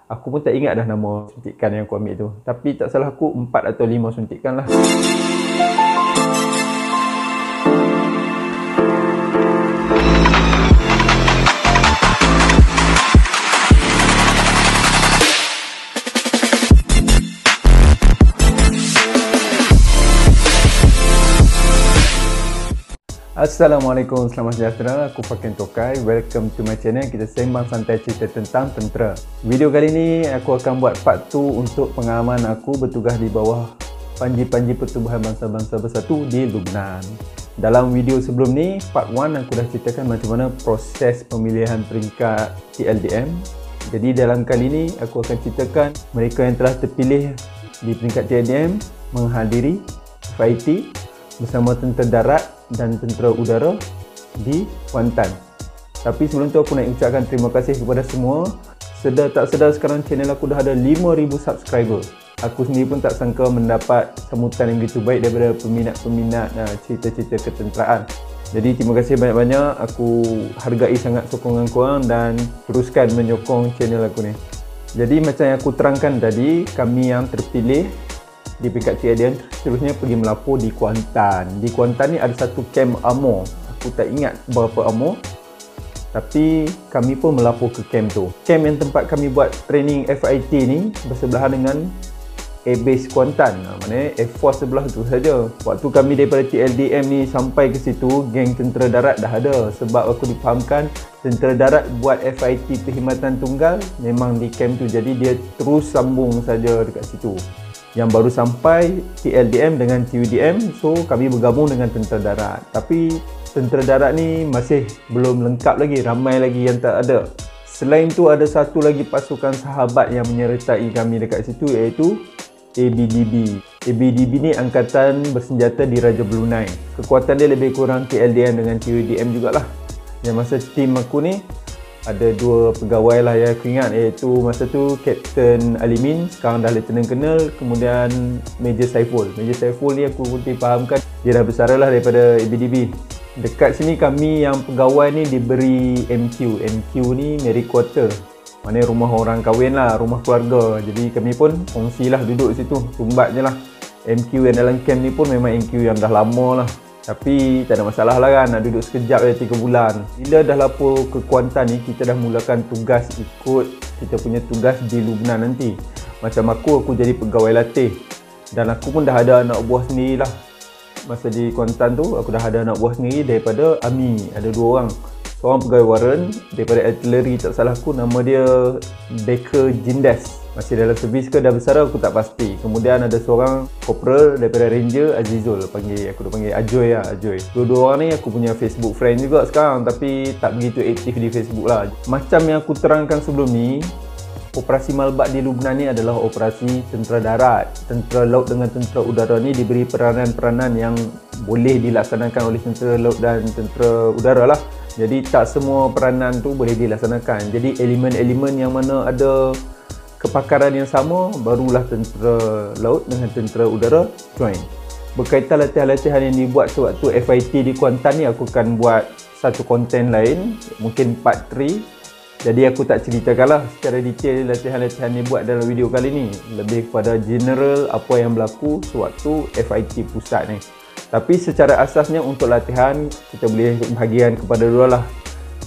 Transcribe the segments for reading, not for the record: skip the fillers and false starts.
Aku pun tak ingat dah nama suntikan yang aku ambil tu. Tapi tak salah aku 4 atau 5 suntikan lah. Assalamualaikum, selamat sejahtera. Aku Fakin Tokai. Welcome to my channel. Kita sembang santai cerita tentang tentera. Video kali ni aku akan buat part 2 untuk pengalaman aku bertugas di bawah Panji-Panji Pertubuhan Bangsa-Bangsa Bersatu di Lubnan. Dalam video sebelum ni, part 1 aku dah ceritakan macam mana proses pemilihan peringkat TLDM. Jadi dalam kali ni aku akan ceritakan mereka yang telah terpilih di peringkat TLDM menghadiri FIT bersama tentera darat dan tentera udara di Kuantan. Tapi sebelum tu aku nak ucapkan terima kasih kepada semua. Sedar tak sedar sekarang channel aku dah ada 5,000 subscriber. Aku sendiri pun tak sangka mendapat sambutan yang begitu baik daripada peminat-peminat cerita-cerita ketenteraan. Jadi terima kasih banyak-banyak. Aku hargai sangat sokongan korang dan teruskan menyokong channel aku ni. Jadi macam yang aku terangkan tadi, kami yang terpilih di peringkat TLDM seterusnya pergi melapor di Kuantan. Di Kuantan ni ada satu camp AMO. Aku tak ingat berapa AMO, tapi kami pun melapor ke camp tu. Camp yang tempat kami buat training FIT ni bersebelahan dengan Airbase Kuantan. Maknanya Air Force sebelah tu saja. Waktu kami daripada TLDM ni sampai ke situ, geng tentera darat dah ada. Sebab aku difahamkan tentera darat buat FIT perkhidmatan tunggal memang di camp tu. Jadi dia terus sambung saja dekat situ. Yang baru sampai TLDM dengan TUDM, so kami bergabung dengan tentera darat. Tapi tentera darat ni masih belum lengkap lagi, ramai lagi yang tak ada. Selain tu ada satu lagi pasukan sahabat yang menyertai kami dekat situ, iaitu ABDB. ABDB ni angkatan bersenjata di Raja Brunei. Kekuatan dia lebih kurang TLDM dengan TUDM jugalah. Yang masa tim aku ni ada 2 pegawai lah yang aku ingat, iaitu masa tu Kapten Alimin, sekarang dah Lieutenant Colonel, kemudian Major Saiful. Major Saiful ni aku dipahamkan dia dah bersara lah daripada ABDB. Dekat sini kami yang pegawai ni diberi MQ. MQ ni Married Quarter, maknanya rumah orang kahwin lah, rumah keluarga. Jadi kami pun kongsi lah duduk situ, tumbat je lah. MQ yang dalam camp ni pun memang MQ yang dah lama lah. Tapi tak ada masalah lah kan, nak duduk sekejap je 3 bulan. Bila dah lapor ke Kuantan ni, kita dah mulakan tugas ikut kita punya tugas di Lubnan nanti. Macam aku jadi pegawai latih. Dan aku pun dah ada anak buah sendiri lah. Masa di Kuantan tu, aku dah ada anak buah sendiri daripada Army. Ada 2 orang. Seorang pegawai warrant daripada artillery, tak salah aku, nama dia Baker Jindes. Masih dalam servis ke dah besar aku tak pasti. Kemudian ada seorang corporal daripada Ranger, Azizul. Aku dah panggil Ajoy lah, Ajoy. Dua-dua orang ni aku punya Facebook friend juga sekarang, tapi tak begitu aktif di Facebook lah. Macam yang aku terangkan sebelum ni, operasi Malbat di Lubnan ni adalah operasi tentera darat. Tentera laut dengan tentera udara ni diberi peranan-peranan yang boleh dilaksanakan oleh tentera laut dan tentera udara lah. Jadi tak semua peranan tu boleh dilaksanakan. Jadi elemen-elemen yang mana ada kepakaran yang sama, barulah tentera laut dengan tentera udara join. Berkaitan latihan-latihan yang dibuat sewaktu FIT di Kuantan ni, aku akan buat satu konten lain, mungkin part 3. Jadi aku tak ceritakanlah secara detail latihan-latihan yang dibuat dalam video kali ni. Lebih kepada general apa yang berlaku sewaktu FIT pusat ni. Tapi secara asasnya untuk latihan, kita boleh bahagian kepada dua lah.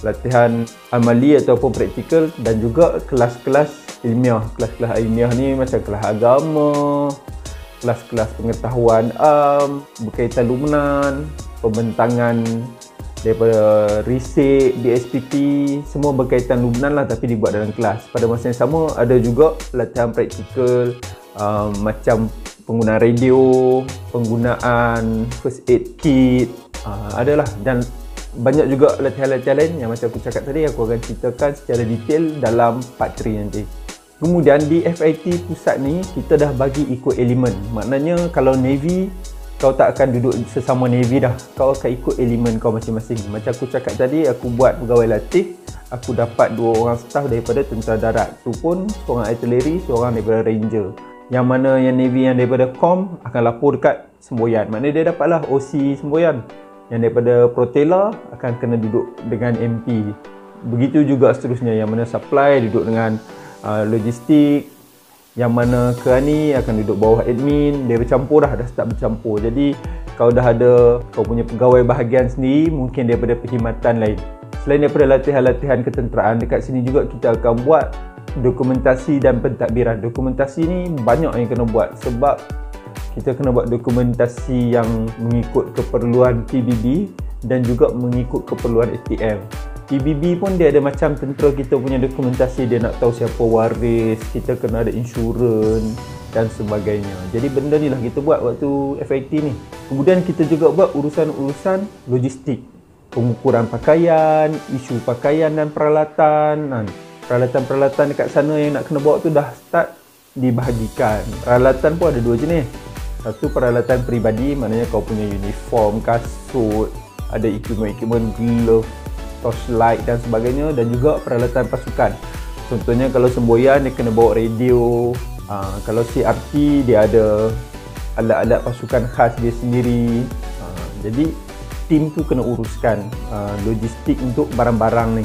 Latihan amali ataupun praktikal dan juga kelas-kelas ilmiah. Kelas-kelas ilmiah ni macam kelas agama, kelas-kelas pengetahuan berkaitan Lubnan, pembentangan daripada risik, DSPP, semua berkaitan Lubnan lah, tapi dibuat dalam kelas. Pada masa yang sama ada juga latihan praktikal macam penggunaan radio, penggunaan first aid kit, adalah, dan banyak juga latihan-latihan lain yang macam aku cakap tadi, aku akan ceritakan secara detail dalam part 3 nanti. Kemudian di FIT pusat ni kita dah bagi ikut elemen. Maknanya kalau Navy, kau tak akan duduk sesama Navy dah. Kau akan ikut elemen kau masing-masing. Macam aku cakap tadi, aku buat pegawai latih, aku dapat 2 orang staff daripada tentera darat. Tu pun seorang artillery, seorang daripada Ranger. Yang mana yang Navy yang daripada COM akan lapor dekat Semboyan. Maknanya dia dapatlah OC Semboyan. Yang daripada Protela akan kena duduk dengan MP. Begitu juga seterusnya, yang mana supply duduk dengan logistik, yang mana Kak ni akan duduk bawah admin. Dia bercampur dah start bercampur. Jadi kau dah ada kau punya pegawai bahagian sendiri, mungkin daripada perkhidmatan lain. Selain daripada latihan-latihan ketenteraan, dekat sini juga kita akan buat dokumentasi dan pentadbiran. Dokumentasi ni banyak yang kena buat sebab kita kena buat dokumentasi yang mengikut keperluan PBB dan juga mengikut keperluan ATM. PBB pun dia ada macam tentera kita punya dokumentasi, dia nak tahu siapa waris, kita kena ada insurans dan sebagainya. Jadi benda ni lah kita buat waktu FIT ni. Kemudian kita juga buat urusan-urusan logistik, pengukuran pakaian, isu pakaian dan peralatan. Peralatan-peralatan dekat sana yang nak kena bawa tu dah start dibahagikan. Peralatan pun ada dua jenis. Satu peralatan peribadi, maknanya kau punya uniform, kasut, ada equipment, glove, torchlight dan sebagainya, dan juga peralatan pasukan. Contohnya kalau semboyan dia kena bawa radio, kalau CRT dia ada alat-alat pasukan khas dia sendiri. Jadi tim tu kena uruskan logistik untuk barang-barang ni.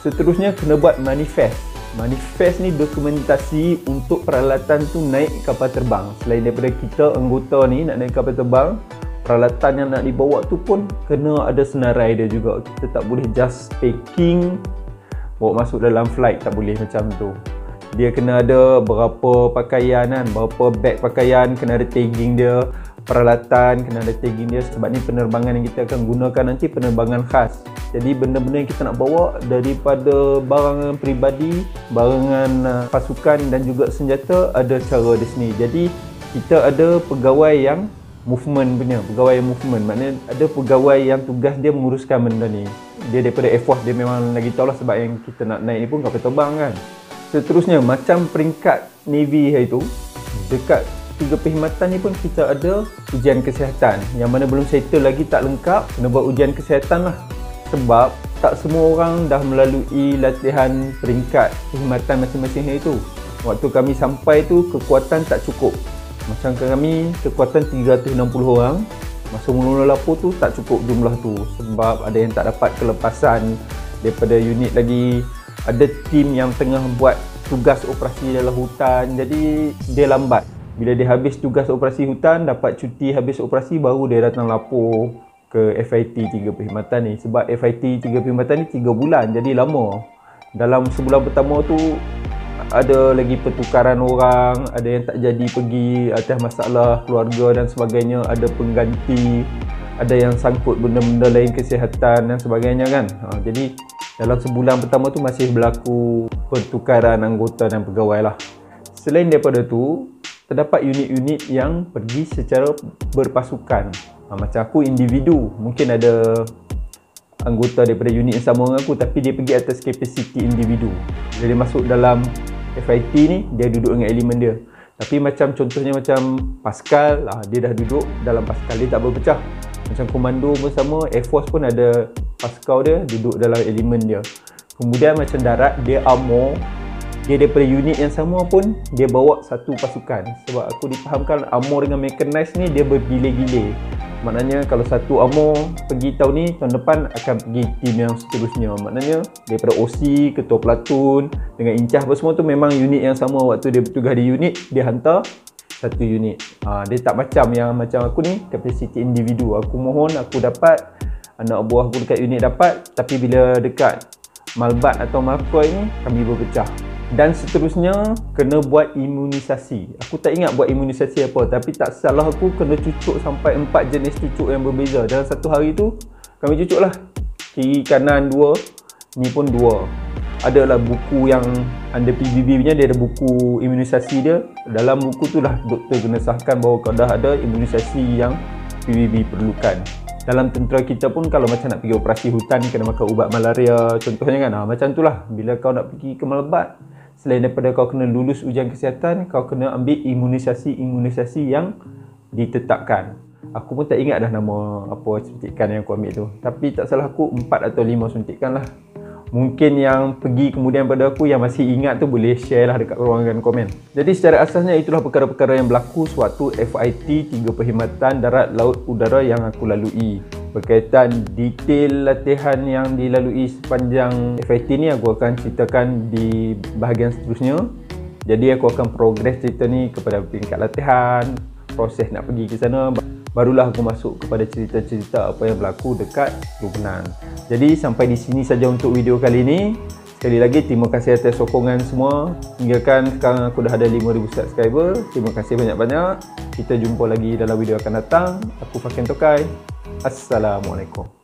Seterusnya kena buat manifest. Manifest ni dokumentasi untuk peralatan tu naik kapal terbang. Selain daripada kita anggota ni nak naik kapal terbang, peralatan yang nak dibawa tu pun kena ada senarai dia juga. Kita tak boleh just packing bawa masuk dalam flight, tak boleh macam tu. Dia kena ada berapa pakaian kan, berapa bag pakaian, kena ada tagging dia. Peralatan kena ada tagging dia sebab ni penerbangan yang kita akan gunakan nanti penerbangan khas. Jadi benda-benda yang kita nak bawa daripada barangan peribadi, barangan pasukan dan juga senjata ada cara di sini. Jadi kita ada pegawai yang movement punya, pegawai yang movement. Maknanya ada pegawai yang tugas dia menguruskan benda ni. Dia daripada Air Force, dia memang lagi tahu lah sebab yang kita nak naik ni pun kapal terbang kan. Seterusnya macam peringkat Navy itu, dekat 3 perkhidmatan ni pun kita ada ujian kesihatan. Yang mana belum settle lagi, tak lengkap, kena buat ujian kesihatan lah. Sebab tak semua orang dah melalui latihan peringkat perkhidmatan masing-masing itu. Waktu kami sampai tu kekuatan tak cukup. Macam kami kekuatan 360 orang, masa mula-mula lapor tu tak cukup jumlah tu. Sebab ada yang tak dapat kelepasan daripada unit lagi. Ada tim yang tengah buat tugas operasi dalam hutan, jadi dia lambat. Bila dia habis tugas operasi hutan, dapat cuti habis operasi, baru dia datang lapor ke FIT 3 perkhidmatan ni. Sebab FIT 3 perkhidmatan ni 3 bulan, jadi lama. Dalam sebulan pertama tu ada lagi pertukaran orang, ada yang tak jadi pergi atas masalah keluarga dan sebagainya, ada pengganti, ada yang sangkut benda-benda lain kesihatan dan sebagainya kan. Jadi dalam sebulan pertama tu masih berlaku pertukaran anggota dan pegawai lah. Selain daripada tu, terdapat unit-unit yang pergi secara berpasukan. Macam aku individu, mungkin ada anggota daripada unit yang sama dengan aku tapi dia pergi atas kapasiti individu. Bila dia masuk dalam FIT ni, dia duduk dengan elemen dia. Tapi macam contohnya macam Pascal, dia dah duduk dalam Pascal, dia tak berpecah. Macam komando pun sama, Air Force pun ada Pascal dia, duduk dalam elemen dia. Kemudian macam darat, dia armor, dia daripada unit yang sama pun dia bawa satu pasukan. Sebab aku difahamkan armor dengan mechanized ni dia bergile-gile. Maknanya kalau satu armor pergi tahun ni, tahun depan akan pergi tim yang seterusnya. Maknanya daripada OC, ketua platoon dengan incah apa semua tu memang unit yang sama. Waktu dia bertugas di unit, dia hantar satu unit. Dia tak macam yang macam aku ni, kapasiti individu. Aku mohon aku dapat, anak buah aku dekat unit dapat, tapi bila dekat Malbat atau Malkoi ni kami berpecah. Dan seterusnya kena buat imunisasi. Aku tak ingat buat imunisasi apa, tapi tak salah aku kena cucuk sampai 4 jenis cucuk yang berbeza. Dalam satu hari tu kami cucuk lah, kiri kanan 2, ni pun 2. Adalah buku yang under PBB punya, dia ada buku imunisasi dia. Dalam buku tu lah doktor kena sahkan bahawa kau dah ada imunisasi yang PBB perlukan. Dalam tentera kita pun kalau macam nak pergi operasi hutan kena makan ubat malaria contohnya kan. Macam tu lah, bila kau nak pergi ke Malbat, selain daripada kau kena lulus ujian kesihatan, kau kena ambil imunisasi yang ditetapkan. Aku pun tak ingat dah nama apa suntikan yang aku ambil tu, tapi tak salah aku 4 atau 5 suntikan lah. Mungkin yang pergi kemudian pada aku yang masih ingat tu boleh share lah dekat ruangan komen. Jadi secara asasnya itulah perkara-perkara yang berlaku sewaktu FIT 3 perkhidmatan darat, laut, udara yang aku lalui. Berkaitan detail latihan yang dilalui sepanjang FIT ni aku akan ceritakan di bahagian seterusnya. Jadi aku akan progress cerita ni kepada peringkat latihan, proses nak pergi ke sana, barulah aku masuk kepada cerita-cerita apa yang berlaku dekat Teluk Benang. Jadi sampai di sini saja untuk video kali ini. Sekali lagi terima kasih atas sokongan semua. Hingga kan sekarang aku dah ada 5,000 subscriber. Terima kasih banyak-banyak. Kita jumpa lagi dalam video akan datang. Aku Fakin Tokai. Assalamualaikum.